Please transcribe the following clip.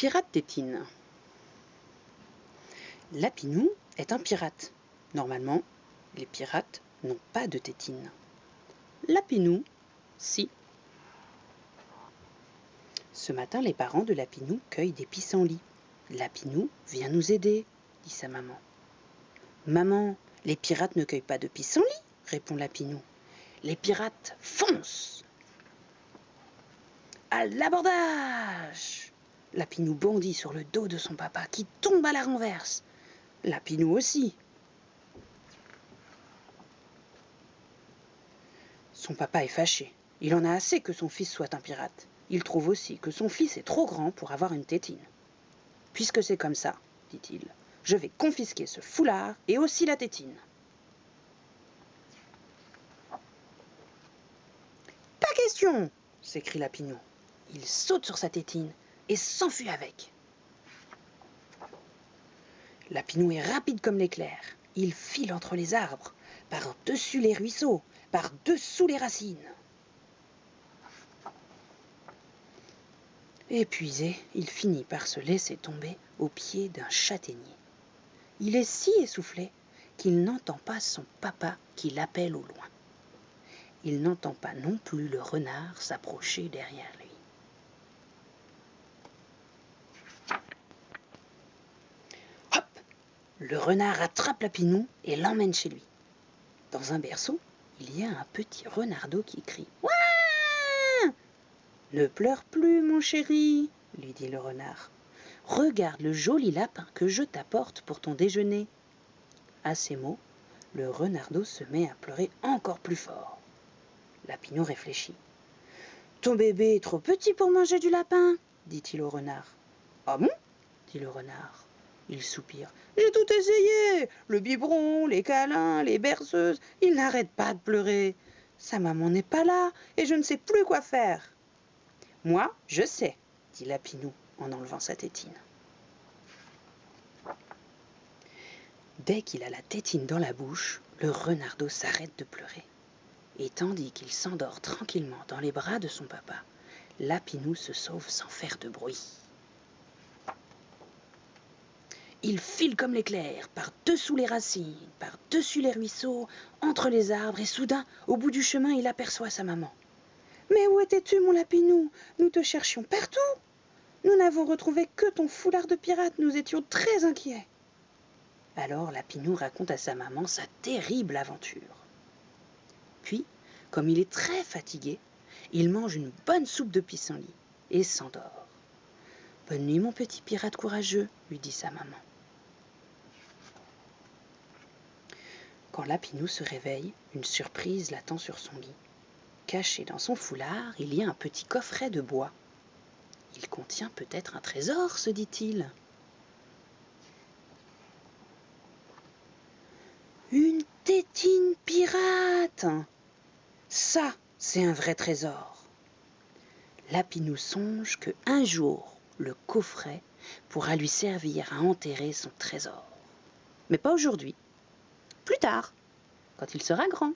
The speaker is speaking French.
pirate tétine. Lapinou est un pirate. Normalement, les pirates n'ont pas de tétine. Lapinou, si. Ce matin, les parents de Lapinou cueillent des pissenlits. Lapinou, viens nous aider, dit sa maman. Maman, les pirates ne cueillent pas de pissenlits, répond Lapinou. Les pirates foncent. À l'abordage! Lapinou bondit sur le dos de son papa qui tombe à la renverse. Lapinou aussi. Son papa est fâché. Il en a assez que son fils soit un pirate. Il trouve aussi que son fils est trop grand pour avoir une tétine. Puisque c'est comme ça, dit-il, je vais confisquer ce foulard et aussi la tétine. Pas question, s'écrie Lapinou. Il saute sur sa tétine et s'enfuit avec. Lapinou est rapide comme l'éclair. Il file entre les arbres, par-dessus les ruisseaux, par-dessous les racines. Épuisé, il finit par se laisser tomber au pied d'un châtaignier. Il est si essoufflé qu'il n'entend pas son papa qui l'appelle au loin. Il n'entend pas non plus le renard s'approcher derrière lui. Hop! Le renard attrape Lapinou et l'emmène chez lui. Dans un berceau, il y a un petit renardeau qui crie « Ouah !»« Ne pleure plus, mon chéri, » lui dit le renard. « Regarde le joli lapin que je t'apporte pour ton déjeuner. » À ces mots, le renardeau se met à pleurer encore plus fort. Lapinou réfléchit. « Ton bébé est trop petit pour manger du lapin, » dit-il au renard. « Ah bon ?» dit le renard. Il soupire. « J'ai tout essayé, le biberon, les câlins, les berceuses, il n'arrête pas de pleurer. Sa maman n'est pas là et je ne sais plus quoi faire. »« Moi, je sais, » dit Lapinou en enlevant sa tétine. Dès qu'il a la tétine dans la bouche, le renardeau s'arrête de pleurer. Et tandis qu'il s'endort tranquillement dans les bras de son papa, Lapinou se sauve sans faire de bruit. Il file comme l'éclair, par-dessous les racines, par-dessus les ruisseaux, entre les arbres, et soudain, au bout du chemin, il aperçoit sa maman. « Mais où étais-tu, mon Lapinou? Nous te cherchions partout. Nous n'avons retrouvé que ton foulard de pirate, nous étions très inquiets. » Alors Lapinou raconte à sa maman sa terrible aventure. Puis, comme il est très fatigué, il mange une bonne soupe de pissenlit et s'endort. « Bonne nuit, mon petit pirate courageux, » lui dit sa maman. Quand Lapinou se réveille, une surprise l'attend sur son lit. Caché dans son foulard, il y a un petit coffret de bois. Il contient peut-être un trésor, se dit-il. Une tétine pirate! Ça, c'est un vrai trésor. Lapinou songe qu'un jour, le coffret pourra lui servir à enterrer son trésor. Mais pas aujourd'hui. Plus tard, quand il sera grand.